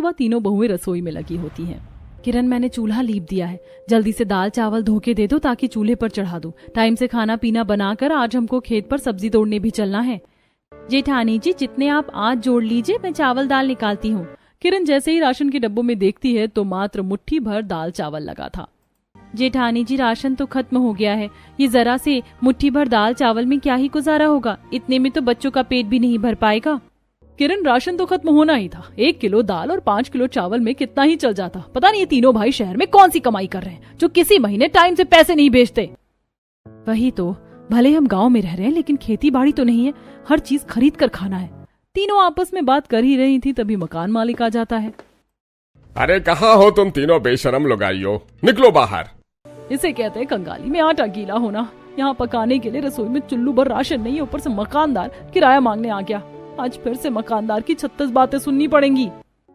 सुबह तीनों बहुएं रसोई में लगी होती हैं। किरण, मैंने चूल्हा लीप दिया है, जल्दी से दाल चावल धो के दे दो ताकि चूल्हे पर चढ़ा दूं। टाइम से खाना पीना बनाकर आज हमको खेत पर सब्जी तोड़ने भी चलना है। जेठानी जी, जितने आप आज जोड़ लीजिए, मैं चावल दाल निकालती हूँ। किरण जैसे ही राशन के डब्बों में देखती है तो मात्र मुट्ठी भर दाल चावल लगा था। जेठानी जी, राशन तो खत्म हो गया है, ये जरा से मुट्ठी भर दाल चावल में क्या ही गुजारा होगा, इतने में तो बच्चों का पेट भी नहीं भर पाएगा। किरण, राशन तो खत्म होना ही था, 1 किलो दाल और 5 किलो चावल में कितना ही चल जाता। पता नहीं ये तीनों भाई शहर में कौन सी कमाई कर रहे हैं जो किसी महीने टाइम से पैसे नहीं भेजते। वही तो, भले हम गांव में रह रहे हैं लेकिन खेती बाड़ी तो नहीं है, हर चीज खरीद कर खाना है। तीनों आपस में बात कर ही रही थी तभी मकान मालिक आ जाता है। अरे कहाँ हो तुम तीनों बेशरम लुगाइयो, निकलो बाहर। इसे कहते हैं कंगाली में आटा गीला होना। यहाँ पकाने के लिए रसोई में चुल्लू भर राशन नहीं, ऊपर से मकानदार किराया मांगने आ गया। आज फिर से मकानदार की 36 बातें सुननी पड़ेंगी।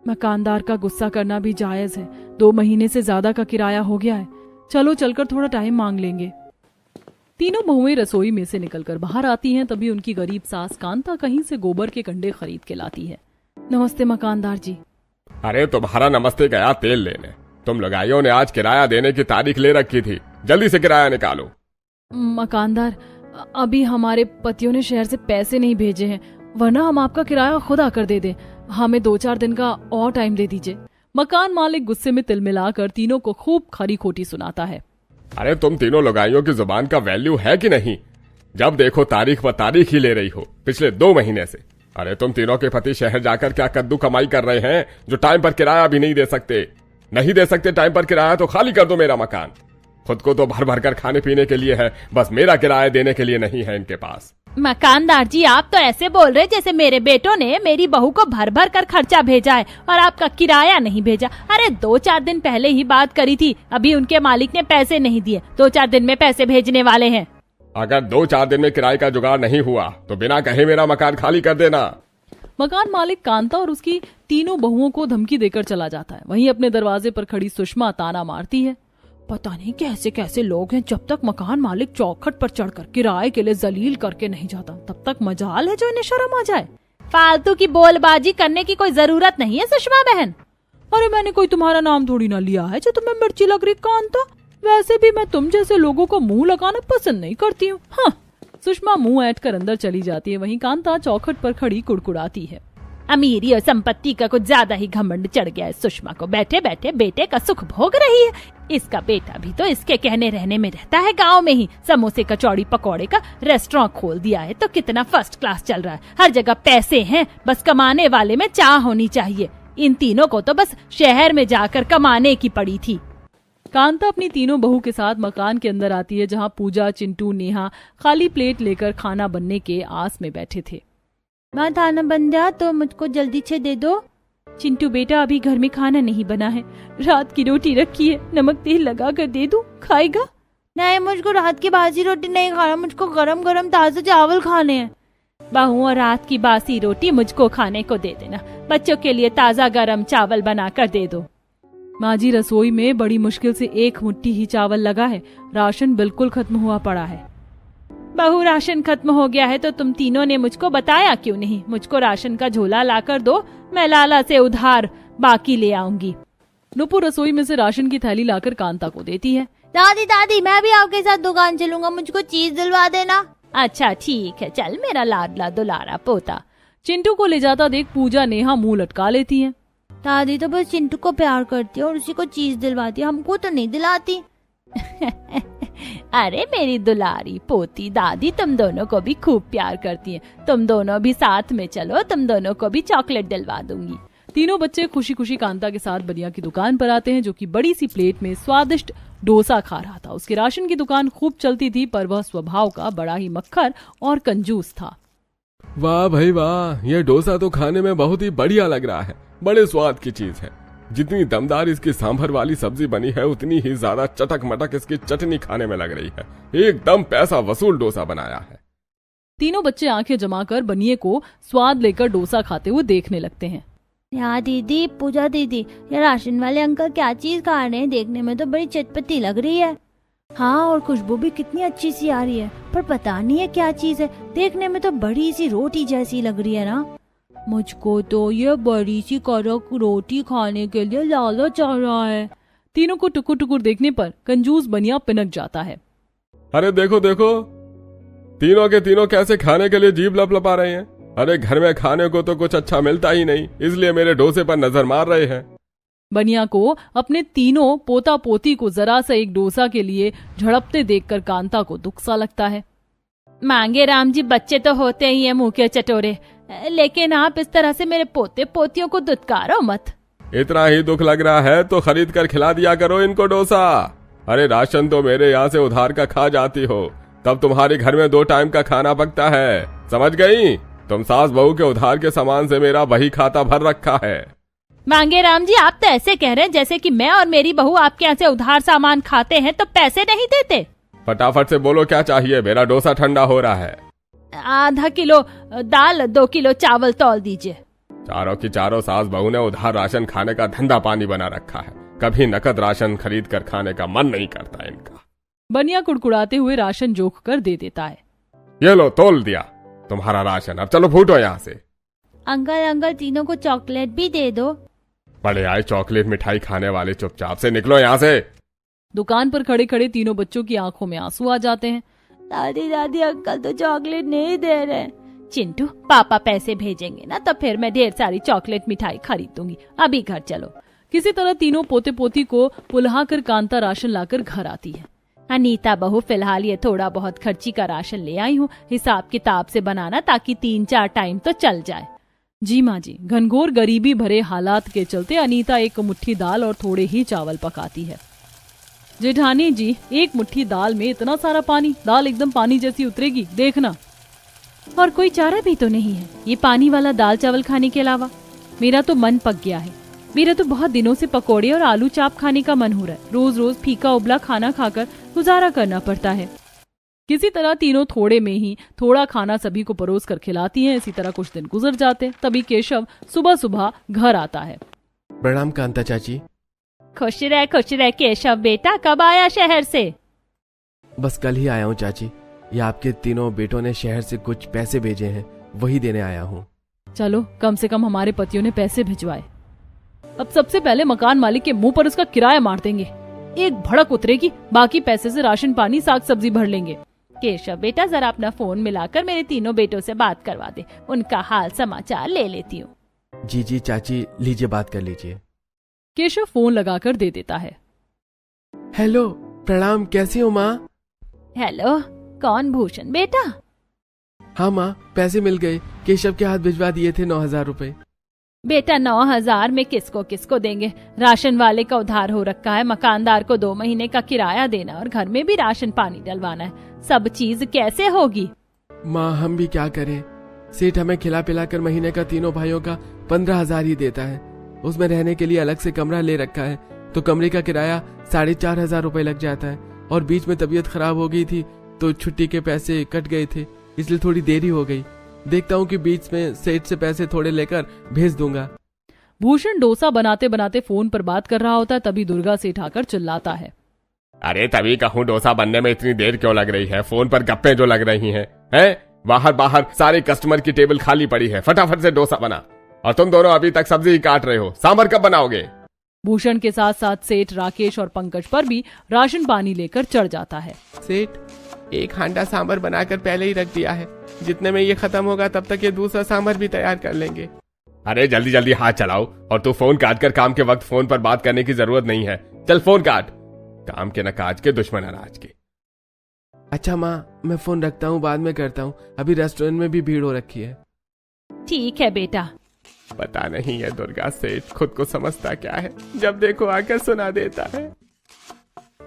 मकानदार का गुस्सा करना भी जायज है, 2 महीने से ज्यादा का किराया हो गया है। चलो चलकर थोड़ा टाइम मांग लेंगे। तीनों बहुएं रसोई में से निकलकर बाहर आती हैं तभी उनकी गरीब सास कांता कहीं से गोबर के कंडे खरीद के लाती है। नमस्ते मकानदार जी। अरे तुम्हारा नमस्ते गया तेल लेने। तुम लगाइयों ने आज किराया देने की तारीख ले रखी थी, जल्दी से किराया निकालो। मकानदार, अभी हमारे पतियों ने शहर से पैसे नहीं भेजे हैं, वरना हम आपका किराया खुद आकर दे दें। हमें 2-4 दिन का और टाइम दे दीजिए। मकान मालिक गुस्से में तिल मिलाकर तीनों को खूब खरी खोटी सुनाता है। अरे तुम तीनों लगाइयों की जुबान का वैल्यू है कि नहीं? जब देखो तारीख व तारीख ही ले रही हो पिछले 2 महीने से। अरे तुम तीनों के पति शहर जाकर क्या कद्दू कमाई कर रहे हैं जो टाइम पर किराया भी नहीं दे सकते। नहीं दे सकते टाइम पर किराया तो खाली कर दो मेरा मकान। खुद को तो भर भर कर खाने पीने के लिए है, बस मेरा किराया देने के लिए नहीं है इनके पास। मकानदार जी, आप तो ऐसे बोल रहे जैसे मेरे बेटों ने मेरी बहू को भर भर कर खर्चा भेजा है और आपका किराया नहीं भेजा। अरे 2-4 दिन पहले ही बात करी थी, अभी उनके मालिक ने पैसे नहीं दिए, 2-4 दिन में पैसे भेजने वाले हैं। अगर 2-4 दिन में किराए का जुगाड़ नहीं हुआ तो बिना कहे मेरा मकान खाली कर देना। मकान मालिक कांता और उसकी तीनों बहुओं को धमकी देकर चला जाता है। वहीं अपने दरवाजे पर खड़ी सुषमा ताना मारती है। पता नहीं कैसे कैसे लोग हैं, जब तक मकान मालिक चौखट पर चढ़कर किराए के लिए जलील करके नहीं जाता तब तक मजाल है जो इन्हें शर्म आ जाए। फालतू की बोलबाजी करने की कोई जरूरत नहीं है सुषमा बहन। अरे मैंने कोई तुम्हारा नाम थोड़ी ना लिया है जो तुम्हें मिर्ची लग रही कांता। वैसे भी मैं तुम जैसे लोगों को मुंह लगाना पसंद नहीं करती हूँ। हाँ। सुषमा मुंह ऐंठ कर अंदर चली जाती है। वहीं कांता चौखट पर खड़ी कुड़कुड़ाती है। अमीरी और संपत्ति का कुछ ज्यादा ही घमंड चढ़ गया है सुषमा को। बैठे बैठे बेटे का सुख भोग रही है। इसका बेटा भी तो इसके कहने रहने में रहता है। गांव में ही समोसे कचौड़ी पकौड़े का रेस्टोरेंट खोल दिया है तो कितना फर्स्ट क्लास चल रहा है। हर जगह पैसे हैं, बस कमाने वाले में चाह होनी चाहिए। इन तीनों को तो बस शहर में जाकर कमाने की पड़ी थी। कांता अपनी तीनों बहू के साथ मकान के अंदर आती है जहाँ पूजा, चिंटू, नेहा खाली प्लेट लेकर खाना बनने के आस में बैठे थे। माँ, खाना बन गया तो मुझको जल्दी से दे दो। चिंटू बेटा, अभी घर में खाना नहीं बना है, रात की रोटी रखी है, नमक तेल लगा कर दे दूं, खाएगा? नहीं, मुझको रात की बासी रोटी नहीं खाना, मुझको गरम गरम ताजे चावल खाने हैं। बहू, और रात की बासी रोटी मुझको खाने को दे देना। बच्चों के लिए ताजा गरम चावल बना कर दे दो। माँ जी, रसोई में बड़ी मुश्किल से 1 मुट्ठी ही चावल लगा है, राशन बिल्कुल खत्म हुआ पड़ा है। बहू, राशन खत्म हो गया है तो तुम तीनों ने मुझको बताया क्यों नहीं? मुझको राशन का झोला लाकर दो, मैं लाला से उधार बाकी ले आऊंगी। नुपुर रसोई में से राशन की थैली लाकर कांता को देती है। दादी दादी, मैं भी आपके साथ दुकान चलूंगा, मुझको चीज दिलवा देना। अच्छा ठीक है, चल मेरा लाडला दुलारा पोता। चिंटू को ले जाता देख पूजा, नेहा मुंह लटका लेती है। दादी तो बस चिंटू को प्यार करती है और उसी को चीज दिलवाती है, हमको तो नहीं दिलाती। अरे मेरी दुलारी पोती, दादी तुम दोनों को भी खूब प्यार करती है। तुम दोनों भी साथ में चलो, तुम दोनों को भी चॉकलेट दिलवा दूंगी। तीनों बच्चे खुशी खुशी कांता के साथ बनिया की दुकान पर आते हैं जो कि बड़ी सी प्लेट में स्वादिष्ट डोसा खा रहा था। उसकी राशन की दुकान खूब चलती थी पर वह स्वभाव का बड़ा ही मक्खर और कंजूस था। वाह भाई वाह, ये डोसा तो खाने में बहुत ही बढ़िया लग रहा है, बड़े स्वाद की चीज है। जितनी दमदार इसकी सांभर वाली सब्जी बनी है उतनी ही ज्यादा चटक मटक इसकी चटनी खाने में लग रही है। एकदम पैसा वसूल डोसा बनाया है। तीनों बच्चे आंखें जमाकर बनिए को स्वाद लेकर डोसा खाते हुए देखने लगते हैं। यहाँ दीदी, पूजा दीदी, ये राशन वाले अंकल क्या चीज खा रहे हैं? देखने में तो बड़ी चटपटी लग रही है। हाँ, और खुशबू भी कितनी अच्छी सी आ रही है, पर पता नहीं है क्या चीज है। देखने में तो बड़ी सी रोटी जैसी लग रही है ना। मुझको तो ये बड़ी सी कड़क रोटी खाने के लिए लालच आ रहा है। तीनों को टुकुर टुकुर देखने पर कंजूस बनिया पिनक जाता है। अरे देखो देखो, तीनों के तीनों कैसे खाने के लिए जीभ लपलपा रहे हैं। अरे घर में खाने को तो कुछ अच्छा मिलता ही नहीं, इसलिए मेरे डोसे पर नजर मार रहे हैं। बनिया को अपने तीनों पोता पोती को जरा सा एक डोसा के लिए झड़पते देखकर कांता को दुख सा लगता है। मांगे राम जी, बच्चे तो होते ही हैं मुंह के चटोरे, लेकिन आप इस तरह से मेरे पोते पोतियों को दुत्कारो मत। इतना ही दुख लग रहा है तो खरीद कर खिला दिया करो इनको डोसा। अरे राशन तो मेरे यहाँ से उधार का खा जाती हो, तब तुम्हारे घर में 2 टाइम का खाना पकता है, समझ गई? तुम सास बहू के उधार के सामान से मेरा वही खाता भर रखा है। मांगे राम जी, आप तो ऐसे कह रहे हैं जैसे कि मैं और मेरी बहू आपके यहाँ से उधार सामान खाते हैं तो पैसे नहीं देते। फटाफट से बोलो क्या चाहिए, मेरा डोसा ठंडा हो रहा है। आधा किलो दाल, 2 किलो चावल तौल दीजिए। चारों की चारों सास बहू ने उधार राशन खाने का धंधा पानी बना रखा है, कभी नकद राशन खरीद कर खाने का मन नहीं करता इनका। बनिया कुड़कुड़ाते हुए राशन जोख कर दे देता है। ये लो, तोल दिया तुम्हारा राशन, अब चलो फूटो यहाँ से। अंकल अंकल, तीनों को चॉकलेट भी दे दो। बड़े आए चॉकलेट मिठाई खाने वाले, चुपचाप से निकलो यहाँ से। दुकान पर खड़े खड़े तीनों बच्चों की आंखों में आंसू आ जाते हैं। दादी दादी, अंकल तो चॉकलेट नहीं दे रहे। चिंटू, पापा पैसे भेजेंगे ना तो फिर मैं ढेर सारी चॉकलेट मिठाई खरीद दूंगी, अभी घर चलो। किसी तरह तीनों पोते पोती को पुल्हा कर कांता राशन लाकर घर आती है। अनीता बहू, फिलहाल ये थोड़ा बहुत खर्ची का राशन ले आई हूँ, हिसाब किताब से बनाना ताकि 3-4 टाइम तो चल जाए। जी माँ जी। घनघोर गरीबी भरे हालात के चलते अनीता एक मुट्ठी दाल और थोड़े ही चावल पकाती है। जेठानी जी, एक मुट्ठी दाल में इतना सारा पानी, दाल एकदम पानी जैसी उतरेगी, देखना। और कोई चारा भी तो नहीं है ये पानी वाला दाल चावल खाने के अलावा। मेरा तो मन पक गया है। मेरा तो बहुत दिनों से पकौड़े और आलू चाप खाने का मन हो रहा है। रोज रोज फीका उबला खाना खाकर गुजारा करना पड़ता है। किसी तरह तीनों थोड़े में ही थोड़ा खाना सभी को परोस कर खिलाती हैं। इसी तरह कुछ दिन गुजर जाते। तभी केशव सुबह सुबह घर आता है। प्रणाम कांता चाची। खुश रह केशव बेटा, कब आया शहर से? बस कल ही आया हूँ चाची। ये आपके तीनों बेटों ने शहर से कुछ पैसे भेजे हैं, वही देने आया हूँ। चलो, कम से कम हमारे पतियों ने पैसे भिजवाए। अब सबसे पहले मकान मालिक के मुंह पर उसका किराया मार देंगे। एक भड़क उतरेगी, बाकी पैसे से राशन पानी साग सब्जी भर लेंगे। केशव बेटा, जरा अपना फोन मिलाकर मेरे तीनों बेटों से बात करवा दे, उनका हाल समाचार ले लेती हूँ। जी जी चाची, लीजिए बात कर लीजिए। केशव फोन लगाकर दे देता है। हेलो, प्रणाम, कैसी हो माँ? हेलो, कौन? भूषण बेटा? हाँ माँ, पैसे मिल गए। केशव के हाथ भिजवा दिए थे 9,000 रुपए। बेटा 9,000 में किसको किसको देंगे? राशन वाले का उधार हो रखा है, मकानदार को 2 महीने का किराया देना और घर में भी राशन पानी डलवाना है, सब चीज कैसे होगी? माँ, हम भी क्या करें? सेठ हमें खिला पिला कर महीने का तीनों भाइयों का 15,000 ही देता है। उसमें रहने के लिए अलग से कमरा ले रखा है, तो कमरे का किराया 4,500 रुपए लग जाता है। और बीच में तबीयत खराब हो गई थी तो छुट्टी के पैसे कट गए थे, इसलिए थोड़ी देरी हो गई। देखता हूँ कि बीच में सेठ से पैसे थोड़े लेकर भेज दूंगा। भूषण डोसा बनाते बनाते फोन पर बात कर रहा होता है। तभी दुर्गा सेठ आकर चिल्लाता है। अरे तभी कहूँ डोसा बनने में इतनी देर क्यों लग रही है? फोन पर गप्पे जो लग रही हैं, बाहर बाहर सारे कस्टमर की टेबल खाली पड़ी है, फटाफट से डोसा बना। और तुम दोनों अभी तक सब्जी ही काट रहे हो, सांभर कब बनाओगे? भूषण के साथ साथ सेठ राकेश और पंकज पर भी राशन पानी लेकर चढ़ जाता है। सेठ, एक हांडा सांभर बनाकर पहले ही रख दिया है, जितने में ये खत्म होगा तब तक ये दूसरा सांभर भी तैयार कर लेंगे। अरे जल्दी जल्दी हाथ चलाओ, और तू फोन काट कर, काम के वक्त फोन पर बात करने की जरूरत नहीं है। चल फोन काट, काम के न काज के, दुश्मन अनाज के। अच्छा माँ, मैं फोन रखता हूँ, बाद में करता हूँ, अभी रेस्टोरेंट में भी भीड़ हो रखी है। ठीक है बेटा। पता नहीं है दुर्गा सेठ खुद को समझता क्या है, जब देखो आकर सुना देता है।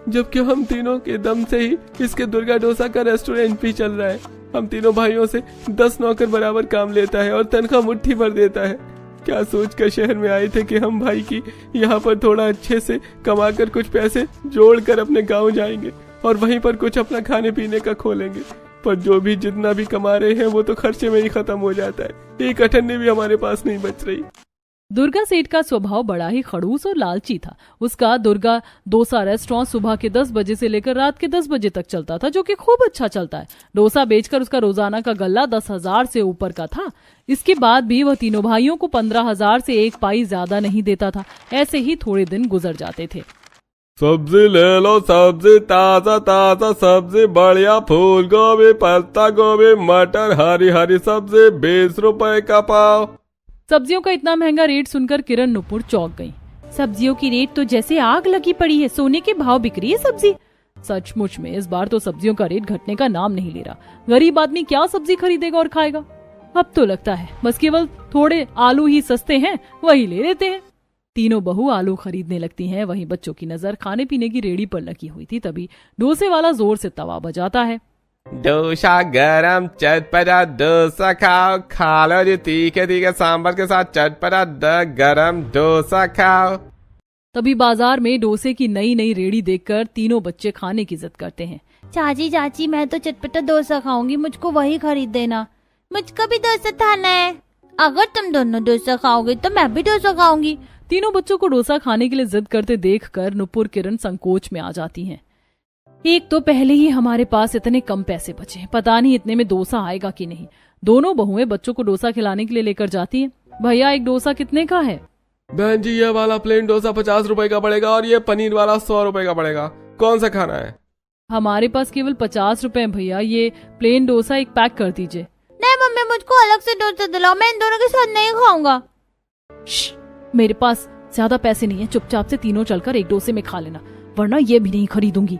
जबकि हम तीनों के दम से ही इसके दुर्गा डोसा का रेस्टोरेंट भी चल रहा है। हम तीनों भाइयों से 10 नौकर बराबर काम लेता है और तनख्वाह मुट्ठी भर देता है। क्या सोचकर शहर में आए थे कि हम भाई की यहाँ पर थोड़ा अच्छे से कमाकर कुछ पैसे जोड़कर अपने गांव जाएंगे और वहीं पर कुछ अपना खाने पीने का खोलेंगे। पर जो भी जितना भी कमा रहे हैं वो तो खर्चे में ही खत्म हो जाता है, एक अठन्नी भी हमारे पास नहीं बच रही। दुर्गा सेठ का स्वभाव बड़ा ही खड़ूस और लालची था। उसका दुर्गा डोसा रेस्टोरेंट सुबह के 10 बजे से लेकर रात के 10 बजे तक चलता था, जो कि खूब अच्छा चलता है। डोसा बेचकर उसका रोजाना का गल्ला 10,000 से ऊपर का था। इसके बाद भी वह तीनों भाइयों को 15,000 से एक पाई ज्यादा नहीं देता था। ऐसे ही थोड़े दिन गुजर जाते थे। सब्जी ले लो, सब्जी ताजा ताजा सब्जी, बढ़िया फूल गोभी, पत्ता गोभी, मटर, हरी हरी सब्जी 20 रुपए का पाव। सब्जियों का इतना महंगा रेट सुनकर किरण नुपुर चौंक गई। सब्जियों की रेट तो जैसे आग लगी पड़ी है, सोने के भाव बिक रही है सब्जी। सचमुच में इस बार तो सब्जियों का रेट घटने का नाम नहीं ले रहा। गरीब आदमी क्या सब्जी खरीदेगा और खाएगा। अब तो लगता है बस केवल थोड़े आलू ही सस्ते हैं, वही ले लेते हैं। तीनों बहू आलू खरीदने लगती हैं। वहीं बच्चों की नजर खाने पीने की रेडी पर लगी हुई थी। तभी डोसे वाला जोर से तवा बजाता है। डोसा गरम चटपटा डोसा खाओ, खा लो जी तीखे तीखे सांभर के साथ चटपटा गरम डोसा खाओ। तभी बाजार में डोसे की नई नई रेडी देखकर तीनों बच्चे खाने की जिद करते हैं। चाची चाची, मैं तो चटपटा डोसा खाऊंगी, मुझको वही खरीद देना। मुझको भी डोसा खाना है। अगर तुम दोनों डोसा खाओगे तो मैं भी डोसा खाऊंगी। तीनों बच्चों को डोसा खाने के लिए जिद करते देखकर नुपुर किरण संकोच में आ जाती हैं। एक तो पहले ही हमारे पास इतने कम पैसे बचे हैं, पता नहीं इतने में डोसा आएगा कि नहीं। दोनों बहुएं बच्चों को डोसा खिलाने के लिए लेकर जाती हैं। भैया, एक डोसा कितने का है? बहन जी, ये वाला प्लेन डोसा 50 रुपए का पड़ेगा और ये पनीर वाला 100 रुपए का पड़ेगा। कौन सा खाना है? हमारे पास केवल 50 रुपए भैया। ये प्लेन डोसा एक पैक कर दीजिए। नहीं मम्मी, मुझको अलग से डोसा दिलाओ, मैं इन दोनों के साथ नहीं खाऊंगा। मेरे पास ज्यादा पैसे नहीं है, चुपचाप से तीनों चलकर एक डोसे में खा लेना, वरना ये भी नहीं खरीदूंगी।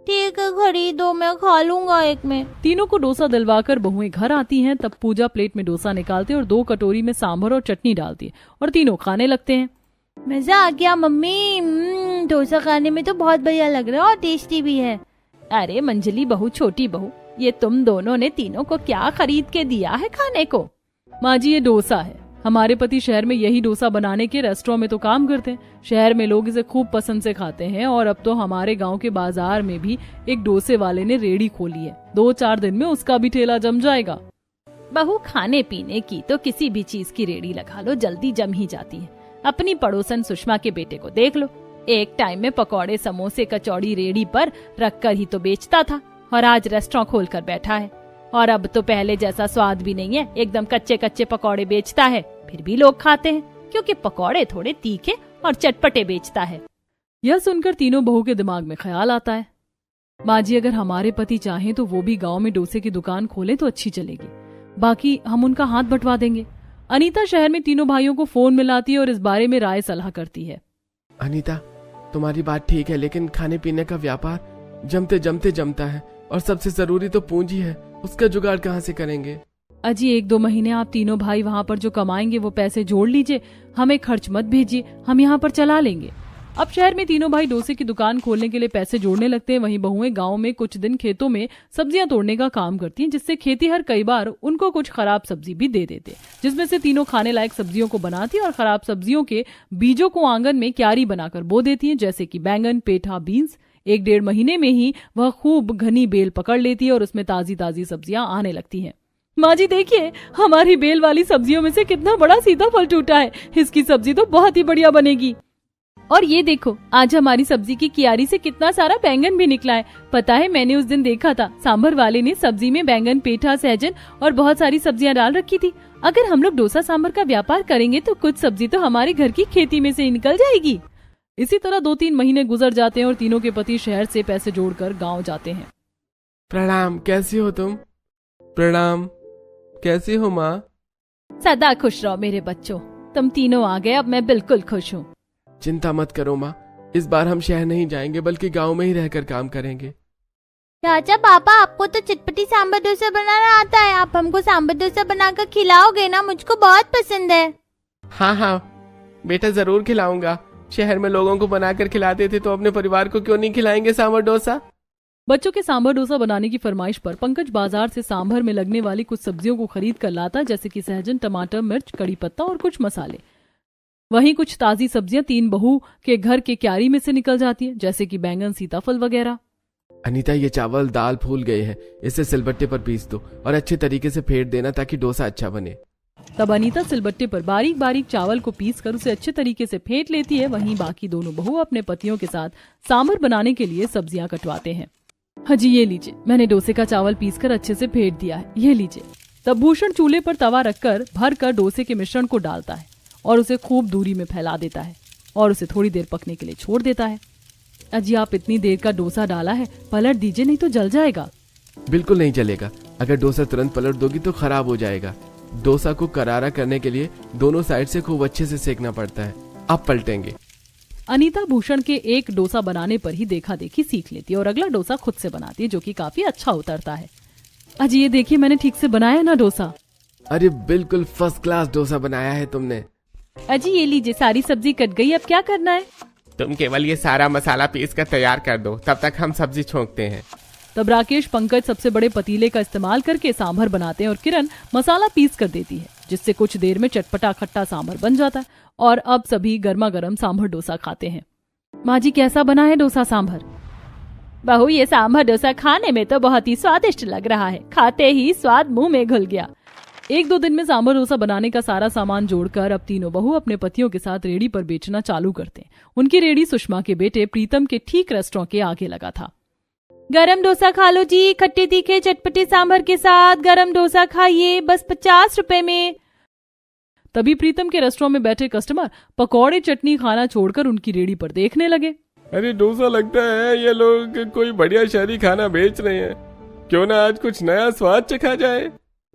ठीक है, खरीदो, मैं खा लूंगा एक में। तीनों को डोसा दिलवाकर बहुएं घर आती हैं। तब पूजा प्लेट में डोसा निकालती है और 2 कटोरी में सांभर और चटनी डालती है और तीनों खाने लगते हैं। मजा आ गया मम्मी, डोसा खाने में तो बहुत बढ़िया लग रहा है और टेस्टी भी है। अरे मंजली बहू, छोटी बहू, ये तुम दोनों ने तीनों को क्या खरीद के दिया है खाने को? माँ जी, ये डोसा है। हमारे पति शहर में यही डोसा बनाने के रेस्टोरेंट में तो काम करते हैं। शहर में लोग इसे खूब पसंद से खाते हैं और अब तो हमारे गांव के बाजार में भी एक डोसे वाले ने रेडी खोली है। 2-4 दिन में उसका भी ठेला जम जाएगा। बहू, खाने पीने की तो किसी भी चीज की रेडी लगा लो, जल्दी जम ही जाती है। अपनी पड़ोसन सुषमा के बेटे को देख लो, एक टाइम में पकौड़े समोसे कचौड़ी रेडी पर रखकर ही तो बेचता था और आज रेस्टोरेंट खोलकर बैठा है। और अब तो पहले जैसा स्वाद भी नहीं है, एकदम कच्चे कच्चे पकौड़े बेचता है, फिर भी लोग खाते हैं क्योंकि पकौड़े थोड़े तीखे और चटपटे बेचता है। यह सुनकर तीनों बहू के दिमाग में ख्याल आता है, माँ जी, अगर हमारे पति चाहें तो वो भी गांव में डोसे की दुकान खोले तो अच्छी चलेगी। बाकी हम उनका हाथ बंटवा देंगे। अनीता शहर में तीनों भाइयों को फोन मिलाती है और इस बारे में राय सलाह करती है। अनीता, तुम्हारी बात ठीक है, लेकिन खाने पीने का व्यापार जमते जमते जमता है और सबसे जरूरी तो पूंजी है, उसका जुगाड़ कहाँ से करेंगे? अजी, 1-2 महीने आप तीनों भाई वहाँ पर जो कमाएंगे वो पैसे जोड़ लीजिए, हमें खर्च मत भेजिए, हम यहाँ पर चला लेंगे। अब शहर में तीनों भाई डोसे की दुकान खोलने के लिए पैसे जोड़ने लगते हैं। वहीं बहुएं गांव में कुछ दिन खेतों में सब्जियां तोड़ने का काम करती हैं, जिससे खेतीहर कई बार उनको कुछ खराब सब्जी भी दे देते, जिसमें से तीनों खाने लायक सब्जियों को बनाती और खराब सब्जियों के बीजों को आंगन में क्यारी बनाकर बो देती है, जैसे कि बैंगन, पेठा, बीन्स। 1-1.5 महीने में ही वह खूब घनी बेल पकड़ लेती है और उसमें ताजी ताजी सब्जियां आने लगती हैं। माँ जी देखिए, हमारी बेल वाली सब्जियों में से कितना बड़ा सीताफल टूटा है, इसकी सब्जी तो बहुत ही बढ़िया बनेगी। और ये देखो, आज हमारी सब्जी की क्यारी से कितना सारा बैंगन भी निकला है। पता है, मैंने उस दिन देखा था, सांभर वाले ने सब्जी में बैंगन, पेठा, सहजन और बहुत सारी सब्जियां डाल रखी थी। अगर हम लोग डोसा सांभर का व्यापार करेंगे तो कुछ सब्जी तो हमारे घर की खेती में से निकल जाएगी। इसी तरह 2-3 महीने गुजर जाते हैं और तीनों के पति शहर से पैसे जोड़कर गाँव जाते हैं। प्रणाम, कैसी हो तुम? प्रणाम, कैसी हो माँ? सदा खुश रहो मेरे बच्चों, तुम तीनों आ गए, अब मैं बिल्कुल खुश हूँ। चिंता मत करो माँ, इस बार हम शहर नहीं जाएंगे बल्कि गांव में ही रहकर काम करेंगे। चाचा पापा, आपको तो चटपटी सांभर डोसा बनाना आता है, आप हमको सांभर डोसा बनाकर खिलाओगे ना? मुझको बहुत पसंद है। हाँ हाँ बेटा, जरूर खिलाऊंगा। शहर में लोगों को बनाकर खिलाते थे तो अपने परिवार को क्यों नहीं खिलाएंगे सांभर डोसा? बच्चों के सांभर डोसा बनाने की फरमाइश पर पंकज बाजार से सांभर में लगने वाली कुछ सब्जियों को खरीद कर लाता, जैसे कि सहजन, टमाटर, मिर्च, कड़ी पत्ता और कुछ मसाले। वहीं कुछ ताजी सब्जियां 3 बहू के घर के क्यारी में से निकल जाती है, जैसे कि बैंगन, सीताफल वगैरह। अनीता, ये चावल दाल फूल गए हैं, इसे सिलबट्टे पर पीस दो और अच्छे तरीके से फेंट देना ताकि डोसा अच्छा बने। तब अनीता सिलबट्टे पर बारीक बारीक चावल को पीस कर उसे अच्छे तरीके से फेंट लेती है। वहीं बाकी दोनों बहू अपने पतियों के साथ सांभर बनाने के लिए सब्जियां कटवाते हैं। हाँ जी, ये लीजिए, मैंने डोसे का चावल पीसकर अच्छे से फेंट दिया है, ये लीजिए। तब भूषण चूल्हे पर तवा रखकर भर कर डोसे के मिश्रण को डालता है और उसे खूब दूरी में फैला देता है और उसे थोड़ी देर पकने के लिए छोड़ देता है। अजी, आप इतनी देर का डोसा डाला है, पलट दीजिए नहीं तो जल जाएगा। बिल्कुल नहीं चलेगा, अगर डोसा तुरंत पलट दोगी तो खराब हो जाएगा। डोसा को करारा करने के लिए दोनों साइड से खूब अच्छे से सेकना पड़ता है। आप पलटेंगे। अनीता भूषण के एक डोसा बनाने पर ही देखा देखी सीख लेती है और अगला डोसा खुद से बनाती है, जो कि काफी अच्छा उतरता है। अजी, ये देखिए, मैंने ठीक से बनाया ना डोसा। अरे बिल्कुल फर्स्ट क्लास डोसा बनाया है तुमने। अजी, ये लीजिए, सारी सब्जी कट गई, अब क्या करना है? तुम केवल ये सारा मसाला पीस कर तैयार कर दो, तब तक हम सब्जी छोंकते हैं। तब राकेश पंकज सबसे बड़े पतीले का इस्तेमाल करके सांभर बनाते हैं और किरण मसाला पीस कर देती है, जिससे कुछ देर में चटपटा खट्टा सांभर बन जाता है। और अब सभी गर्मा गर्म सांभर डोसा खाते हैं। माँ जी, कैसा बना है डोसा सांभर? बहू, ये सांभर डोसा खाने में तो बहुत ही स्वादिष्ट लग रहा है, खाते ही स्वाद मुंह में घुल गया। 1-2 दिन में सांभर डोसा बनाने का सारा सामान जोड़कर अब तीनों बहू अपने पतियों के साथ रेडी पर बेचना चालू करते हैं। उनकी रेडी सुषमा के बेटे प्रीतम के ठीक रेस्टोरेंट के आगे लगा था। गरम डोसा खा लो जी, खट्टे तीखे चटपटे सांभर के साथ गरम डोसा खाइए, बस 50 रुपए में। तभी प्रीतम के रेस्टोरेंट में बैठे कस्टमर पकौड़े चटनी खाना छोड़कर उनकी रेडी पर देखने लगे। अरे डोसा, लगता है ये लोग कोई बढ़िया शहरी खाना बेच रहे हैं। क्यों ना आज कुछ नया स्वाद चखा जाए।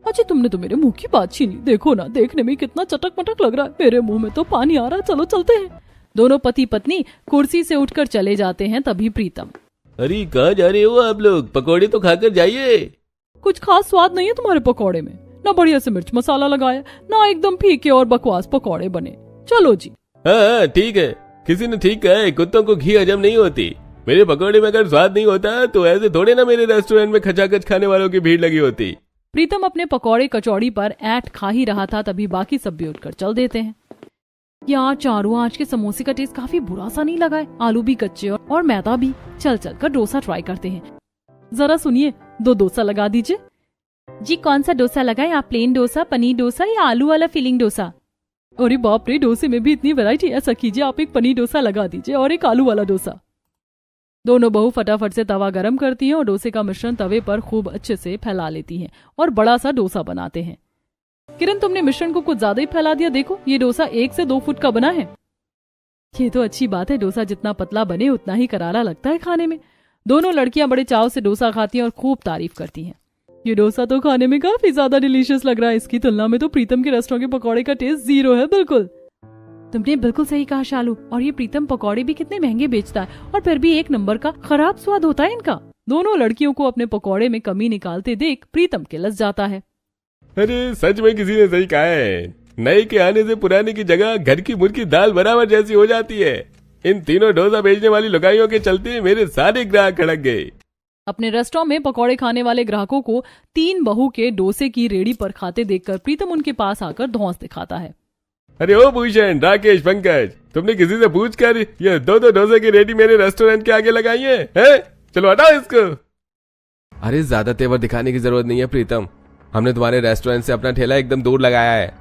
अच्छा, तुमने तो मेरे मुंह की बात छीनी। देखो ना, देखने में कितना चटक मटक लग रहा है, मेरे मुंह में तो पानी आ रहा है। चलो चलते हैं। दोनों पति पत्नी कुर्सी से उठकर चले जाते हैं। तभी प्रीतम, अरे कहाँ जा रहे हो आप लोग? पकौड़े तो खाकर जाइए। कुछ खास स्वाद नहीं है तुम्हारे पकौड़े में, ना बढ़िया से मिर्च मसाला लगाया, ना एकदम फीके और बकवास पकौड़े बने। चलो जी। हाँ ठीक है, किसी ने ठीक कहा है, कुत्तों को घी हजम नहीं होती। मेरे पकौड़े में अगर स्वाद नहीं होता तो ऐसे थोड़े ना मेरे रेस्टोरेंट में खचाखच खाने वालों की भीड़ लगी होती। प्रीतम अपने पकौड़े कचौड़ी पर ऐंठ खा ही रहा था, तभी बाकी सब भी उठकर चल देते हैं। यार चारू, आज के समोसे का टेस्ट काफी बुरा सा नहीं लगा है, आलू भी कच्चे और मैदा भी। चल चल कर डोसा ट्राई करते हैं। जरा सुनिए, 2 डोसा लगा दीजिए। जी, कौन सा डोसा लगाएं आप? प्लेन डोसा, पनीर डोसा या आलू वाला फिलिंग डोसा? अरे बाप रे, डोसे में भी इतनी वैरायटी। ऐसा कीजिए, आप एक पनीर डोसा लगा दीजिए और एक आलू वाला डोसा। दोनों बहू फटाफट से तवा गरम करती हैं और डोसे का मिश्रण तवे पर खूब अच्छे से फैला लेती हैं और बड़ा सा डोसा बनाते हैं। किरण, तुमने मिश्रण को कुछ ज्यादा ही फैला दिया। देखो, ये डोसा 1 से 2 फुट का बना है। ये तो अच्छी बात है, डोसा जितना पतला बने उतना ही करारा लगता है खाने में। दोनों लड़कियां बड़े चाव से डोसा खाती हैं और खूब तारीफ करती हैं। ये डोसा तो खाने में काफी ज्यादा डिलीशियस लग रहा है। इसकी तुलना में तो प्रीतम के रेस्टोरेंट के पकौड़े का टेस्ट 0 है। बिल्कुल, तुमने बिल्कुल सही कहा शालू। और ये प्रीतम पकौड़े भी कितने महंगे बेचता है और फिर भी 1 नंबर का खराब स्वाद होता है इनका। दोनों लड़कियों को अपने पकौड़े में कमी निकालते देख प्रीतम किलस जाता है। अरे सच में किसी ने सही कहा है, नए के आने से पुराने की जगह घर की मुर्गी दाल बराबर जैसी हो जाती है। इन तीनों डोसा बेचने वाली लुगाइयों के चलते मेरे सारे ग्राहक खड़क गए। अपने रेस्टोरेंट में पकौड़े खाने वाले ग्राहकों को 3 बहू के डोसे की रेडी पर खाते देखकर प्रीतम उनके पास आकर धौंस दिखाता है। अरे ओ भूषण, राकेश, पंकज, तुमने किसी से पूछ कर ये 2-2 डोसे की रेडी मेरे रेस्टोरेंट के आगे लगाई है? चलो हटाओ इसको। अरे ज्यादा तेवर दिखाने की जरूरत नहीं है प्रीतम, हमने तुम्हारे रेस्टोरेंट से अपना ठेला एकदम दूर लगाया है।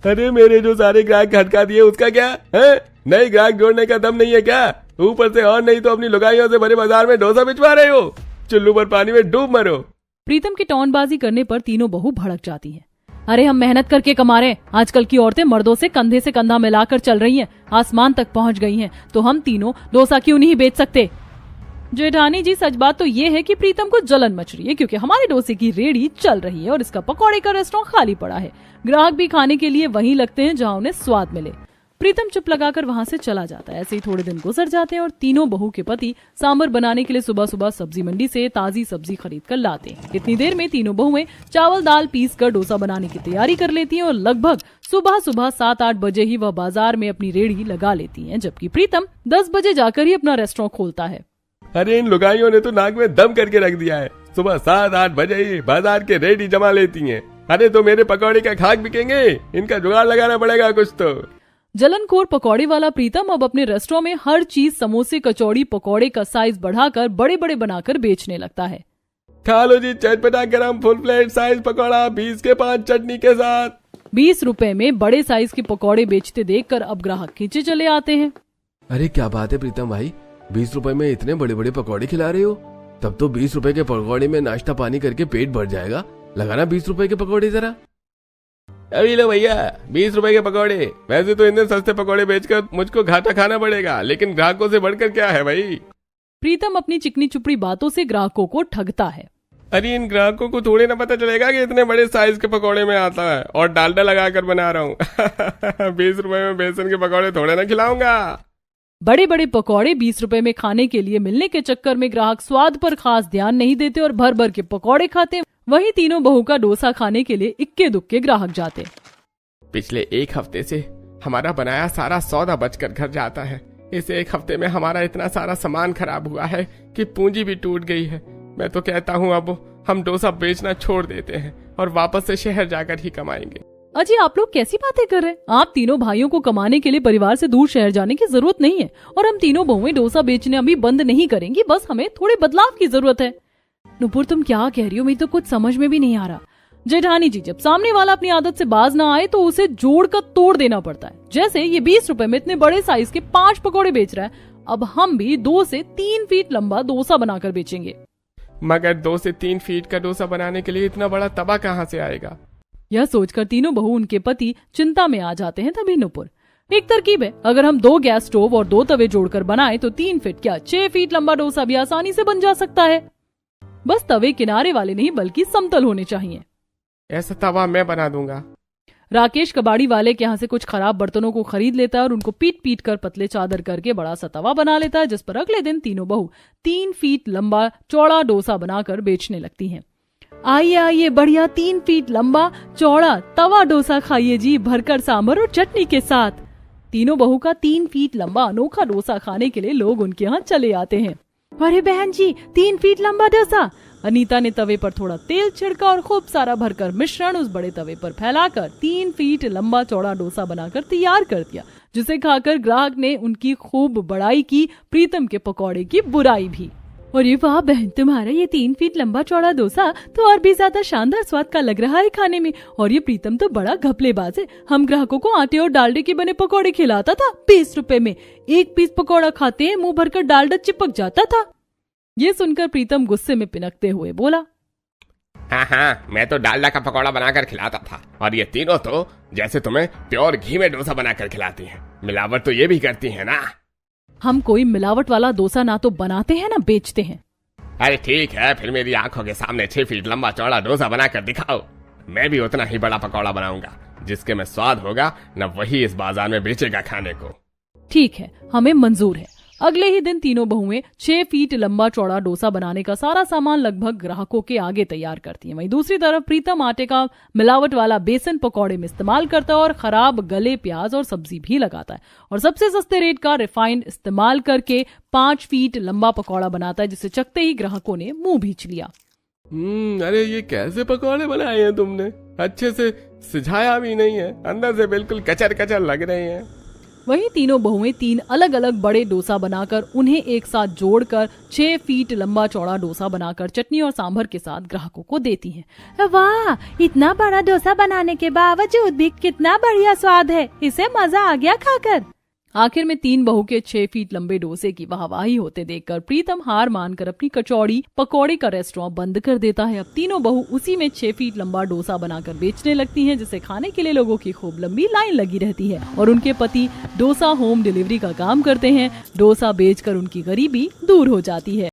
अरे मेरे जो सारे ग्राहक हटका दिए उसका क्या है? नए ग्राहक जोड़ने का दम नहीं है क्या? ऊपर से और नहीं तो अपनी लुगाइयों से भरे बाजार में डोसा बिचवा रहे हो। चुल्लू पर पानी में डूब मरो। प्रीतम की टौनबाजी करने पर तीनों बहू भड़क जाती हैं। अरे हम मेहनत करके कमा रहे हैं। आजकल की औरतें मर्दों से कंधे से कंधा मिलाकर चल रही हैं, आसमान तक पहुंच गई हैं, तो हम तीनों डोसा क्यों नहीं बेच सकते? जेठानी जी, सच बात तो ये है कि प्रीतम को जलन मच रही है, क्योंकि हमारे डोसे की रेडी चल रही है और इसका पकौड़े का रेस्टोरेंट खाली पड़ा है। ग्राहक भी खाने के लिए वहीं लगते हैं जहां उन्हें स्वाद मिले। प्रीतम चुप लगाकर वहां से चला जाता है। ऐसे ही थोड़े दिन गुजर जाते हैं और तीनों बहू के पति सांभर बनाने के लिए सुबह सुबह सब्जी मंडी से ताजी सब्जी खरीद कर लाते हैं। इतनी देर में तीनों बहुएं चावल दाल पीस कर डोसा बनाने की तैयारी कर लेती हैं और लगभग सुबह 7-8 बजे ही वह बाजार में अपनी रेड़ी लगा लेती हैं, जबकि प्रीतम 10 बजे जाकर ही अपना रेस्टोरेंट खोलता है। अरे इन लुगाइयों ने तो नाक में दम करके रख दिया है। सुबह 7-8 बजे ही बाजार के रेडी जमा लेती हैं। अरे तो मेरे पकौड़े का खाक बिकेंगे, इनका जुगाड़ लगाना पड़ेगा कुछ तो। जलनखोर पकौड़े वाला प्रीतम अब अपने रेस्टोरेंट में हर चीज समोसे कचौड़ी पकौड़े का साइज बढ़ाकर बड़े बड़े बनाकर बेचने लगता है। खा लो जी चटपटा गरम फुल प्लेट साइज पकौड़ा 20 के 5 चटनी के साथ। 20 रुपए में बड़े साइज के पकौड़े बेचते देखकर अब ग्राहक खींचे चले आते हैं। अरे क्या बात है प्रीतम भाई, 20 रुपए में इतने बड़े बड़े पकौड़े खिला रहे हो? तब तो 20 रुपए के पकौड़े में नाश्ता पानी करके पेट भर जाएगा। लगाना 20 रुपए के पकौड़े जरा। अभी लो भैया 20 रुपए के पकौड़े। वैसे तो इतने सस्ते पकौड़े बेचकर मुझको घाटा खाना पड़ेगा, लेकिन ग्राहकों से बढ़कर क्या है भाई। प्रीतम अपनी चिकनी चुपड़ी बातों से ग्राहकों को ठगता है। अरे इन ग्राहकों को थोड़ी ना पता चलेगा कि इतने बड़े साइज के पकौड़े में आता है और डालडा लगा कर बना रहा हूँ। 20 रुपए में बेसन के पकौड़े थोड़े ना खिलाऊंगा। बड़े बड़े पकौड़े 20 रुपए में खाने के लिए मिलने के चक्कर में ग्राहक स्वाद पर खास ध्यान नहीं देते और भर भर के पकौड़े खाते। वहीं तीनों बहू का डोसा खाने के लिए इक्के दुक्के ग्राहक जाते। पिछले 1 हफ्ते से हमारा बनाया सारा सौदा बचकर घर जाता है। इस 1 हफ्ते में हमारा इतना सारा सामान खराब हुआ है कि पूंजी भी टूट गई है। मैं तो कहता हूँ अब हम डोसा बेचना छोड़ देते हैं और वापस से शहर जाकर ही कमाएंगे। अजी आप लोग कैसी बातें कर रहे हैं? आप तीनों भाइयों को कमाने के लिए परिवार से दूर शहर जाने की जरूरत नहीं है और हम तीनों बहुएं डोसा बेचने अभी बंद नहीं करेंगी। बस हमें थोड़े बदलाव की जरूरत है। नुपुर तुम क्या कह रही हो? मेरी तो कुछ समझ में भी नहीं आ रहा। जेठानी जी, जब सामने वाला अपनी आदत से बाज ना आए तो उसे जोड़ कर तोड़ देना पड़ता है। जैसे ये 20 रुपए में इतने बड़े साइज के 5 पकौड़े बेच रहा है, अब हम भी 2 से 3 फीट लंबा डोसा बनाकर बेचेंगे। मगर 2 से 3 फीट का डोसा बनाने के लिए इतना बड़ा तवा कहाँ से आएगा? यह सोचकर तीनों बहू उनके पति चिंता में आ जाते हैं। तभी नुपुर, एक तरकीब है, अगर हम 2 गैस स्टोव और 2 तवे जोड़कर बनाएं तो 3 फीट क्या 6 फीट लंबा डोसा भी आसानी से बन जा सकता है। बस तवे किनारे वाले नहीं बल्कि समतल होने चाहिए। ऐसा तवा मैं बना दूंगा। राकेश कबाड़ी वाले के यहाँ से कुछ खराब बर्तनों को खरीद लेता है और उनको पीट पीट कर पतले चादर करके बड़ा सा तवा बना लेता है, जिस पर अगले दिन तीनों बहू 3 फीट लंबा चौड़ा डोसा बनाकर बेचने लगती हैं। आइए आइए, बढ़िया 3 फीट लंबा चौड़ा तवा डोसा खाइए जी, भरकर सांभर और चटनी के साथ। तीनों बहू का 3 फीट लंबा अनोखा डोसा खाने के लिए लोग उनके यहाँ चले आते हैं। अरे बहन जी, 3 फीट लंबा डोसा। अनीता ने तवे पर थोड़ा तेल छिड़का और खूब सारा भरकर मिश्रण उस बड़े तवे पर फैलाकर 3 फीट लंबा चौड़ा डोसा बनाकर तैयार कर दिया, जिसे खाकर ग्राहक ने उनकी खूब बड़ाई की, प्रीतम के पकौड़े की बुराई भी। और ये वाह बहन, तुम्हारा ये 3 फीट लंबा चौड़ा डोसा तो और भी ज्यादा शानदार स्वाद का लग रहा है खाने में। और ये प्रीतम तो बड़ा घपलेबाज है, हम ग्राहकों को आटे और डालडे के बने पकौड़े खिलाता था। 20 रुपए में 1 पीस पकौड़ा खाते हैं, मुंह भरकर डालडा चिपक जाता था। ये सुनकर प्रीतम गुस्से में पिनकते हुए बोला, हाँ, मैं तो डालडा का पकौड़ा बनाकर खिलाता था और ये तीनों तो जैसे तुम्हें प्योर घी में डोसा बनाकर खिलाती हैं। मिलावट तो ये भी करती है ना। हम कोई मिलावट वाला डोसा ना तो बनाते हैं ना बेचते हैं। अरे ठीक है, फिर मेरी आंखों के सामने 6 फीट लंबा चौड़ा डोसा बनाकर दिखाओ। मैं भी उतना ही बड़ा पकौड़ा बनाऊंगा, जिसके में स्वाद होगा न वही इस बाजार में बेचेगा खाने को। ठीक है, हमें मंजूर है। अगले ही दिन तीनों बहुएं 6 फीट लंबा चौड़ा डोसा बनाने का सारा सामान लगभग ग्राहकों के आगे तैयार करती हैं। वहीं दूसरी तरफ प्रीतम आटे का मिलावट वाला बेसन पकौड़े में इस्तेमाल करता है और खराब गले प्याज और सब्जी भी लगाता है और सबसे सस्ते रेट का रिफाइंड इस्तेमाल करके 5 फीट लंबा पकौड़ा बनाता है, जिसे चखते ही ग्राहकों ने मुंह भींच लिया। अरे ये कैसे पकौड़े बनाए हैं तुमने? अच्छे से सिझाया भी नहीं है, अंदर से बिल्कुल कचर कचर लग रहे हैं। वहीं तीनों बहुएं 3 अलग अलग बड़े डोसा बनाकर उन्हें एक साथ जोड़कर 6 फीट लंबा चौड़ा डोसा बनाकर चटनी और सांभर के साथ ग्राहकों को देती हैं। वाह, इतना बड़ा डोसा बनाने के बावजूद भी कितना बढ़िया स्वाद है, इसे मजा आ गया खाकर। आखिर में 3 बहू के 6 फीट लंबे डोसे की वाहवाही होते देखकर प्रीतम हार मानकर अपनी कचौड़ी पकौड़े का रेस्टोरेंट बंद कर देता है। अब तीनों बहू उसी में 6 फीट लंबा डोसा बनाकर बेचने लगती हैं, जिसे खाने के लिए लोगों की खूब लंबी लाइन लगी रहती है और उनके पति डोसा होम डिलीवरी का काम करते हैं। डोसा बेचकर उनकी गरीबी दूर हो जाती है।